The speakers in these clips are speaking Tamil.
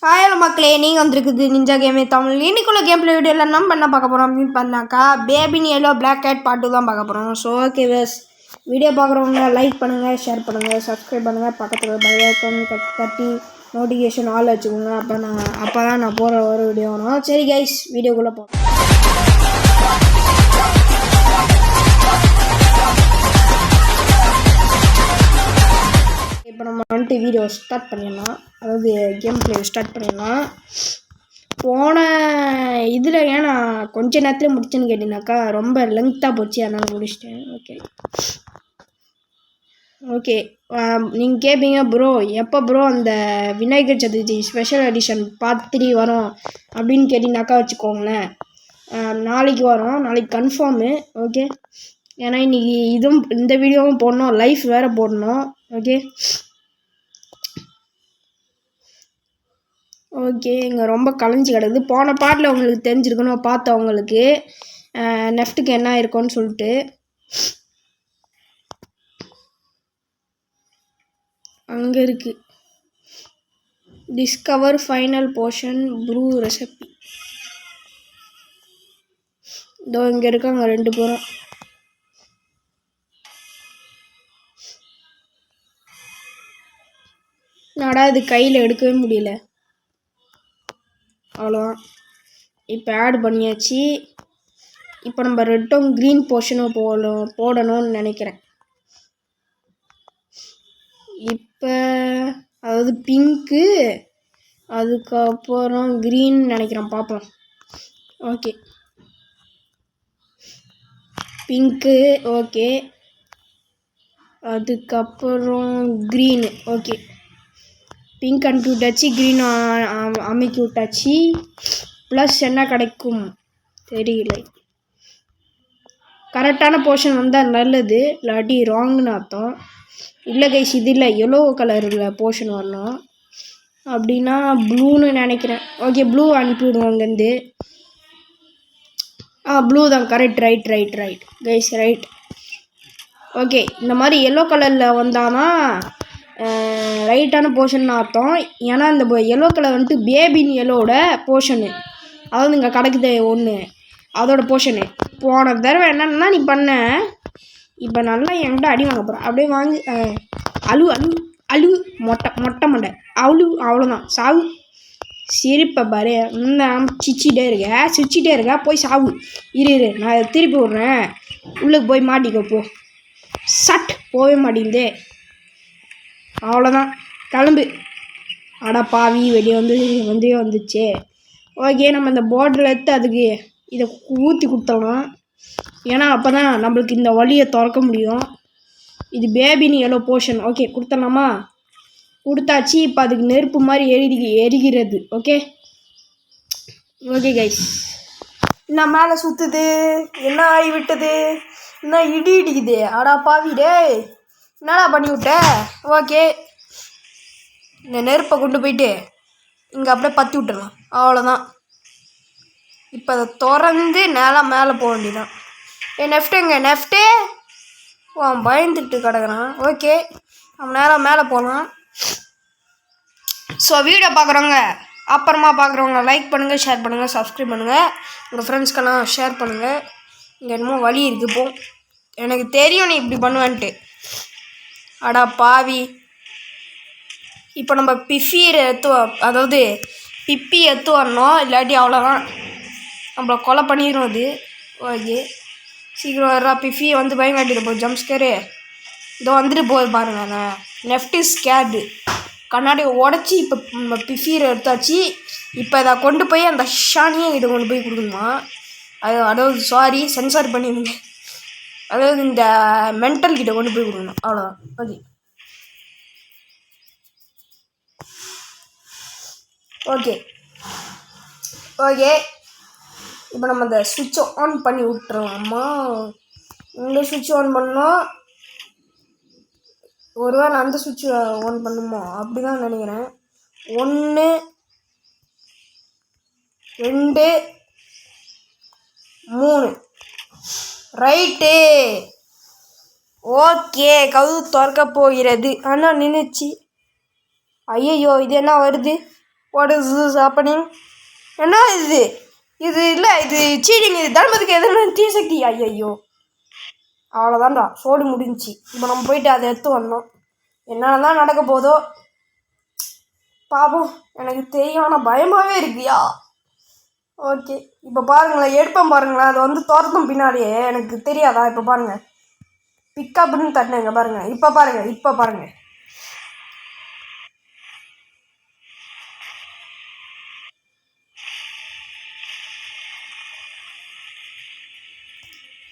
ஹலோ மக்களே, நீங்கள் வந்துருக்குது நிஞ்சா கேமே தமிழ். இன்னைக்குள்ள கேம் பிளே வீடியோவில் நம்ம என்ன பார்க்க போகிறோம் அப்படின்னு பார்த்தாக்கா, baby in yellow black cat part 2 தான் பார்க்க போகிறோம். ஸோ ஓகே வேஸ், வீடியோ பார்க்குறவங்க லைக் பண்ணுங்கள், ஷேர் பண்ணுங்கள், சப்ஸ்கிரைப் பண்ணுங்கள், பக்கத்தில் பெல் ஐக்கான் தட்டி நோட்டிஃபிகேஷன் ஆல் வச்சுக்கோங்க. அப்போ தான் நான் போகிற ஒரு வீடியோ வரும். சரி கைஸ், வீடியோக்குள்ளே போகிறோம். இப்போ நம்ம வந்துட்டு வீடியோ ஸ்டார்ட் பண்ணிடலாம், அதாவது கேம் பிளே ஸ்டார்ட் பண்ணிடலாம். போன இதில் ஏன் நான் கொஞ்ச நேரத்தில் முடிச்சேன்னு கேட்டிங்கனாக்கா, ரொம்ப லென்த்தாக போச்சு, அதனால் முடிச்சிட்டேன். ஓகே நீங்கள் கேட்பீங்க ப்ரோ, எப்போ ப்ரோ அந்த Vinayagar Chaturthi special edition part 3 வரும் அப்படின்னு கேட்டிங்கனாக்கா வச்சுக்கோங்களேன், நாளைக்கு வரும், நாளைக்கு கன்ஃபார்மு. ஓகே, ஏன்னா இன்றைக்கி இந்த வீடியோவும் போடணும், லைஃப் வேறு போடணும். ஓகே இங்கே ரொம்ப கலைஞ்சி கிடக்குது. போன பாட்டில் உங்களுக்கு தெரிஞ்சிருக்கணும், பார்த்தவங்களுக்கு நெஃப்ட்டுக்கு என்ன இருக்கும்னு சொல்லிட்டு. அங்கே இருக்குது discover final portion Bru recipe. இதோ இங்கே இருக்காங்க 2 பேரும். நாடா இது கையில் எடுக்கவே முடியல. அவ்வளோதான், இப்போ ஆட் பண்ணியாச்சு. இப்போ நம்ம ரெட்டும் க்ரீன் போர்ஷனும் போடணும்னு நினைக்கிறேன். இப்போ அதாவது பிங்க்கு, அதுக்கப்புறம் க்ரீன் நினைக்கிறேன், பார்ப்போம். ஓகே பிங்க்கு, ஓகே, அதுக்கப்புறம் க்ரீனு. ஓகே, பிங்க் அனுப்பி விட்டாச்சு, க்ரீன் அமைக்கி விட்டாச்சு. ப்ளஸ் என்ன கிடைக்கும் தெரியல. கரெக்டான போர்ஷன் வந்தால் நல்லது, இல்லாட்டி ராங்னு அர்த்தம். இல்லை கைஸ், இது இல்லை, எல்லோ கலரில் போர்ஷன் வரணும். அப்படின்னா ப்ளூன்னு நினைக்கிறேன். ஓகே, ப்ளூ அனுப்பிவிடுவோம் அங்கேருந்து. ப்ளூ தான், correct, right guys, right. Okay, இந்த மாதிரி எல்லோ கலரில் வந்தானா ரைட்டான போர்ஷன் அர்த்தம். ஏன்னா இந்த எல்லோ கலர் வந்துட்டு பேபின் எல்லோட போர்ஷனு, அதாவது இங்கே கிடக்குது ஒன்று, அதோட போர்ஷனு. போன தடவை என்னென்னா நீ பண்ண, இப்போ நல்லா என்கிட்ட அடி வாங்க போகிறேன். அப்படியே வாங்கி அழு மொட்டை மண்டை அவ்வளோதான், சாவு. சிரிப்பை பாரு, சிரிச்சிட்டே இருக்க, போய் சாவு. இரு நான் திருப்பி விட்றேன், உள்ளுக்கு போய் மாட்டிக்கோ போ. சட் போகவே மாட்டேங்குதே, அவ்வளோதான், கிளம்பு. அடா பாவி, வெளியே வந்துச்சே. ஓகே, நம்ம இந்த பார்டரில் எடுத்து அதுக்கு இதை ஊற்றி கொடுத்தோம். ஏன்னா அப்போ தான் நம்மளுக்கு இந்த வழியை திறக்க முடியும். இது பேபின்னு எல்லோ போர்ஷன். ஓகே, கொடுத்தலாமா? கொடுத்தாச்சு. இப்போ அதுக்கு நெருப்பு மாதிரி எரிகிறது. ஓகே கைஸ், என்ன மேலே சுற்றுது, என்ன ஆகிவிட்டது, என்ன இடி இடிக்குது. அடா பாவிடே, என்னடா பண்ணி விட்ட? ஓகே, இந்த நெருப்பை கொண்டு போயிட்டு இங்கே அப்படியே பற்றி விட்டுடலாம், அவ்வளோதான். இப்போ அதை திறந்து மேலே போக வேண்டியதான். நெஃப்ட்டு பயந்துட்டு கிடக்குறான். ஓகே, நம்ம மேலே போகலாம். ஸோ வீடியோ பார்க்குறவங்க, அப்புறமா பார்க்குறவங்க லைக் பண்ணுங்கள், ஷேர் பண்ணுங்கள், சப்ஸ்கிரைப் பண்ணுங்கள், உங்கள் ஃப்ரெண்ட்ஸ்க்கெல்லாம் ஷேர் பண்ணுங்கள். இங்கே என்னமோ வழி இருக்குது போ, எனக்கு தெரியும் நீ இப்படி பண்ணுவேன்ட்டு. அடா பாவி, இப்போ நம்ம பிப்பி எடுத்து வரணும், இல்லாட்டி அவ்வளோதான், நம்மளை கொலை பண்ணிடும் அது. ஓகே, சீக்கிரம் வர்றா. பிஃபி வந்து பயம் காட்டிட்டு போகுது, ஜம்ப்ஸ்கேரு இதோ வந்துட்டு போகுது பாருங்கள். நான் நெஃப்ட் இஸ் ஸ்கேர்டு, கண்ணாடியை உடச்சி இப்போ நம்ம பிஃபியை எடுத்தாச்சு. இப்போ இதை கொண்டு போய் அந்த ஷானியை இதை கொண்டு போய் கொடுக்கணுமா? அதாவது சாரி, சென்சார் பண்ணிடுங்க, அதாவது இந்த மென்டல் கிட்ட கொண்டு போய் கொடுக்கணும், அவ்வளோதான். ஓகே இப்போ நம்ம இந்த சுவிட்சை ஆன் பண்ணி விட்டுறோம்மா. இந்த சுவிட்ச் ஆன் பண்ணோம், ஒருவேளை அந்த சுவிட்ச் ஆன் பண்ணுமோ அப்படி தான் நினைக்கிறேன். 1 2 3 ரைட்டு. ஓகே, கதவு திறக்க போகிறது. ஆனால் நின்றுச்சு. ஐயோ, இது என்ன வருது? What is this happening? என்ன இது? இது இல்லை, இது சீட்டிங். இது தர்மத்துக்கு எதுன்னு தீசக்தி. ஐயோ, அவ்வளோதான்டா, சோடி முடிஞ்சிச்சு. இப்போ நம்ம போயிட்டு அதை எடுத்து வந்தோம். என்னென்னதான் நடக்க போதோ பாப்போம். எனக்கு தெரியும், ஆனால் பயமாகவே இருக்குயா. ஓகே, இப்போ பாருங்களேன், எடுப்பேன் பாருங்களேன். அது வந்து துரத்தும் பின்னாடியே. எனக்கு தெரியாதா? இப்போ பாருங்கள், பிக்கப்னு தட்டினேங்க பாருங்கள். இப்போ பாருங்கள்.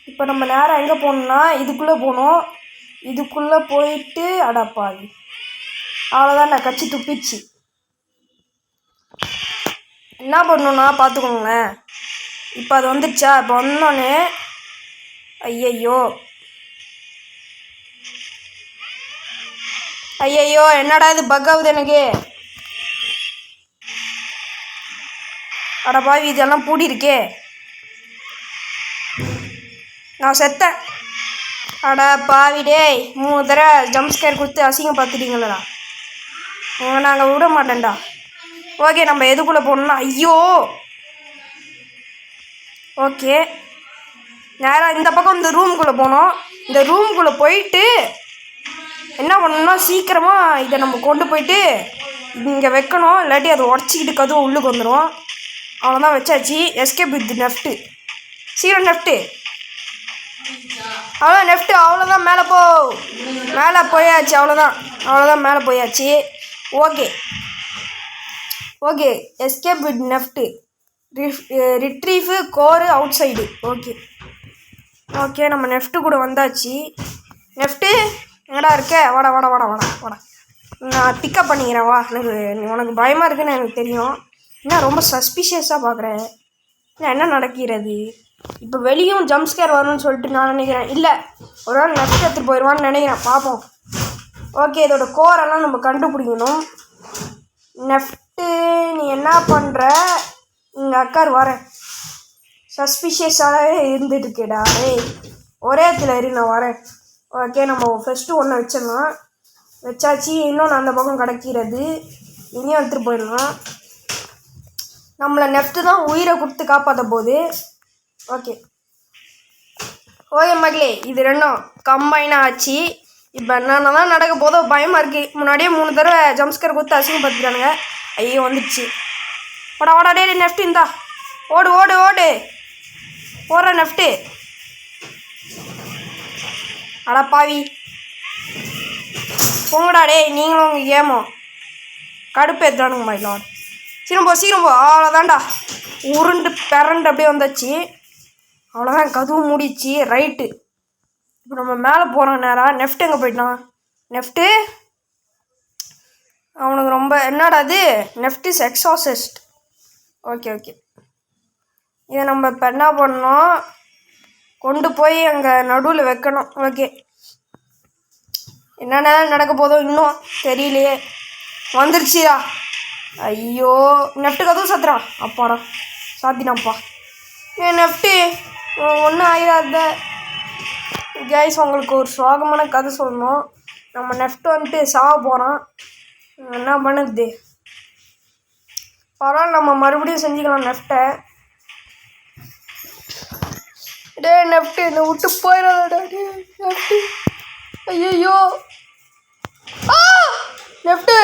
இப்போ நம்ம நேரம் எங்கே போகணுன்னா இதுக்குள்ளே போகணும். இதுக்குள்ளே போயிட்டு அடப்பாவி, அவ்வளோதான், நான் கட்சி துப்பிச்சு. என்ன பண்ணணுன்னா பார்த்துக்கோங்களேன். இப்போ அது வந்துடுச்சா? இப்போ வந்தோடனே ஐயையோ என்னடா இது பக் ஆகுது எனக்கு. அடப்பாவி, இதெல்லாம் பூடி இருக்கே. நான் செத்தேன். அடா பாவி டேய், 3 தடவை ஜம்ப் ஸ்கேர் கொடுத்து அசிங்கம் பார்த்துட்டீங்களா? நாங்கள் விட மாட்டேன்டா. ஓகே, நம்ம எதுக்குள்ளே போகணுன்னா ஐயோ. ஓகே, நேராக இந்த பக்கம் இந்த ரூமுக்குள்ளே போனோம். இந்த ரூமுக்குள்ளே போயிட்டு என்ன பண்ணணும்னா சீக்கிரமாக இதை நம்ம கொண்டு போயிட்டு இங்கே வைக்கணும். இல்லாட்டி அதை உடச்சிக்கிட்டு கதுவை உள்ளுக்கு வந்துடும். அவ்வளோதான், வச்சாச்சு. எஸ்கேப் வித் நெஃப்ட்டு. சீக்கிரம் நெஃப்ட்டு. நெஃப்ட்டு. அவ்வளோதான், மேலே போயாச்சு. அவ்வளோதான் மேலே போயாச்சு. ஓகே, எஸ்கேப் வித் நெஃப்ட்டு. Retrieve core outside. Okay, நம்ம நெஃப்ட்டு கூட வந்தாச்சு. நெஃப்ட்டு எங்கடா இருக்க? வாடா. நான் பிக்கப் பண்ணிக்கிறேன், வா. உனக்கு பயமாக இருக்குன்னு எனக்கு தெரியும். என்ன ரொம்ப சஸ்பிஷியஸாக பார்க்குறேன்? என்ன நடக்கிறது? இப்போ வெளியும் ஜம்ப் ஸ்கேர் வரணும்னு சொல்லிட்டு நான் நினைக்கிறேன். இல்லை, ஒரு நாள் நெஃப்ட் எடுத்துகிட்டு போயிடுவான்னு நினைக்கிறேன். பார்ப்போம். ஓகே, இதோட கோரெல்லாம் நம்ம கண்டுபிடிக்கணும். நெஃப்ட்டு, நீ என்ன பண்ணுற? இங்கே அக்கார் வரேன். சஸ்பிஷியஸாகவே இருந்துட்டு இருக்கேடா. ஒரே இடத்துல இரு, நான் வரேன். ஓகே, நம்ம ஃபஸ்ட்டு ஒன்று வச்சிடலாம். வச்சாச்சு. இன்னொன்று அந்த பக்கம் கிடைக்கிறது. இங்கேயும் எடுத்துகிட்டு போயிடலாம். நம்மளை நெஃப்ட்டு தான் உயிரை கொடுத்து காப்பாற்ற போகுது. ஓகே மகளே, இது ரெண்டும் கம்பைனாக ஆச்சு. இப்போ என்னென்னலாம் நடக்க போதோ பயமாக இருக்குது. முன்னாடியே 3 தடவை ஜம்ஸ்கர் கொடுத்து அசிங்கப்படுத்திட்டானுங்க. ஐயோ, வந்துடுச்சு. வாடா டே நெஃப்ட்டு. இந்தா ஓடு ஓடுற நெஃப்ட்டு. அடா பாவி, போங்கடா டே. நீங்களும் உங்கள் கேமோ கடுப்பு ஏற்றுறானுங்க மயிலான். சீக்கிரம் போ. அவ்வளோதான்டா, உருண்டு பிறண்டு அப்படியே வந்தாச்சு. அவ்வளோதான், கதவும் மூடிச்சு. ரைட்டு, இப்போ நம்ம மேலே போகிறோம் நேராக. நெஃப்ட் எங்கே போயிட்டான்? நெஃப்ட்டு அவனுக்கு ரொம்ப என்னடா அது? NEFT is exorcist. ஓகே, இதை நம்ம இப்போ என்ன பண்ணோம்? கொண்டு போய் அங்கே நடுவில் வைக்கணும். ஓகே, என்னென்ன நடக்க போதோ இன்னும் தெரியலையே. வந்துருச்சியா? ஐயோ, நெஃப்ட்டு கதவும் சாத்துறான். அப்பாடா, சாத்தினாப்பா. நெஃப்ட்டு ஒன்றும் ஆயிடாத கைஸ். உங்களுக்கு ஒரு சோகமான கதை சொல்லணும். நம்ம நெஃப்ட் வந்துட்டு சாவ போகிறோம். என்ன பண்ணுது? பரவாயில்ல, நம்ம மறுபடியும் செஞ்சுக்கலாம் நெஃப்ட்டை. டே நெஃப்ட்டு, என்னை விட்டு போயிடாதடா நெஃப்ட்டு. ஐயோ, நெஃப்ட்டு.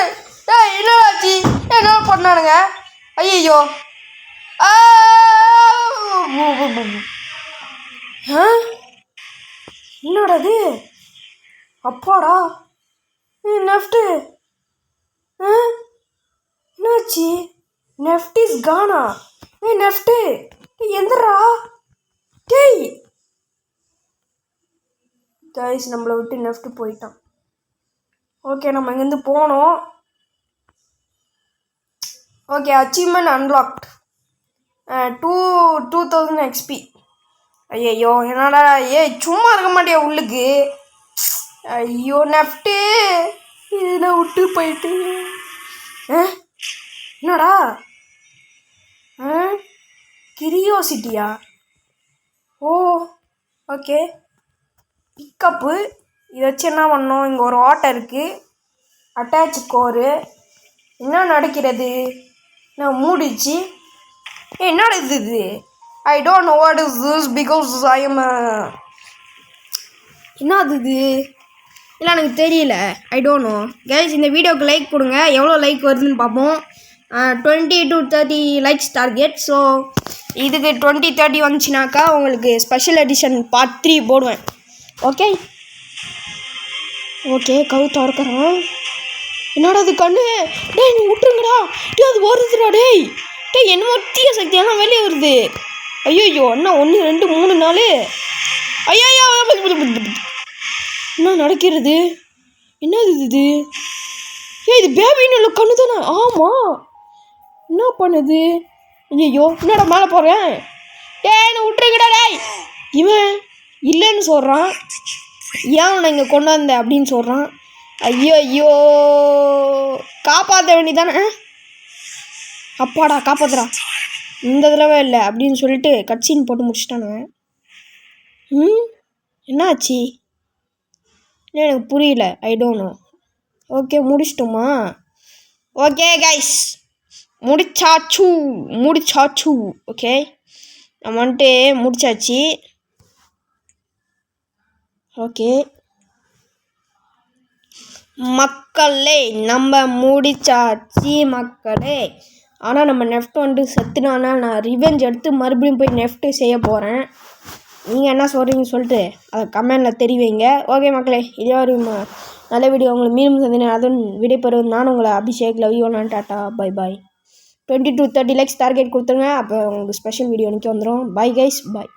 என்னடாச்சு? என்ன பண்ணானுங்க? ஐயோ, என்னடா இது? அப்பாடா, நெஃப்ட்டு என்னாச்சு? NEFT is Ghana. நெஃப்ட்டு எந்திரா டேய். கைஸ், நம்மளை விட்டு நெஃப்ட் போயிட்டான். ஓகே, நம்ம இங்கேருந்து போனோம். Okay, achievement unlocked 2000 XP. ஐயோ, என்னடா சும்மா இருக்க மாட்டியா உள்ளுக்கு? ஐயோ நெஃப்ட்டு, இதை விட்டு போயிட்டு. என்னடா கிரியோசிட்டியா? Okay, pickup. இதை வச்சு என்ன பண்ணோம்? இங்கே ஒரு ஆட்டை இருக்குது. அட்டாச் கோரு. என்ன நடக்கிறது? நான் மூடிச்சு. என்னடா இது? ஐ don't know what is this because I am என்னது இது? இல்லை எனக்கு தெரியல. ஐ டோன்ட் நோ. கைஸ் இந்த வீடியோவுக்கு லைக் கொடுங்க. எவ்வளோ லைக் வருதுன்னு பார்ப்போம். 20 to 30 லைக்ஸ் டார்கெட். ஸோ இதுக்கு 20-30 வந்துச்சுனாக்கா உங்களுக்கு ஸ்பெஷல் எடிஷன் பார்ட் 3 போடுவேன். ஓகே ஓகே கவு திறக்கிறேன். என்னடா அது கண்ணு? டேய் நீ விட்டுருங்கடா. டேய் அது வருதுடா. டேய் டேய் என்னமோ தீய சக்தியெல்லாம் வெளியே வருது. ஐயோ அண்ணா 1 2 3 4. ஐயோ என்ன நடக்கிறது? என்னது இது? இது பேபின்னு உள்ள கண்ணு தானே? ஆமாம். என்ன பண்ணுது? ஐயோ என்னடா மேலே போகிறேன். டேய் என்ன விட்டுருங்கடா. டேய் இவன் இல்லைன்னு சொல்கிறான். ஏன் உன்னை இங்கே கொண்டு வந்த அப்படின்னு சொல்கிறான். ஐயோ காப்பாற்ற வேண்டியதானே. அப்பாடா காப்பாற்றுறா. இந்த தடவை இல்லை அப்படின்னு சொல்லிட்டு கட்சின்னு போட்டு முடிச்சிட்டானுங்க. என்னாச்சு? எனக்கு புரியல. I don't know. ஓகே முடிச்சிட்டோமா? ஓகே கைஸ் முடிச்சாச்சு. ஓகே நம்ம வந்துட்டு முடிச்சாச்சு. ஓகே மக்களே நம்ம முடிச்சாச்சு மக்களே. ஆனால் நம்ம நெஃப்ட் வந்துட்டு செத்துனானா நான் ரிவெஞ்ச் எடுத்து மறுபடியும் போய் நெஃப்ட்டு செய்ய போகிறேன். நீங்கள் என்ன சொல்கிறீங்கன்னு சொல்லிட்டு அதை கமெண்டில் தெரிவிங்க. ஓகே மக்களே இதே ஒரு நல்ல வீடியோ உங்களுக்கு மீண்டும் சந்தினேன். அதுவும் விடைபெறுவது நான் உங்களை அபிஷேக் லவ் யூ நான் tata bye bye. 20 to 30 likes target கொடுத்துருங்க. அப்போ உங்களுக்கு ஸ்பெஷல் வீடியோ அன்றைக்கி வந்துடும். Bye guys bye.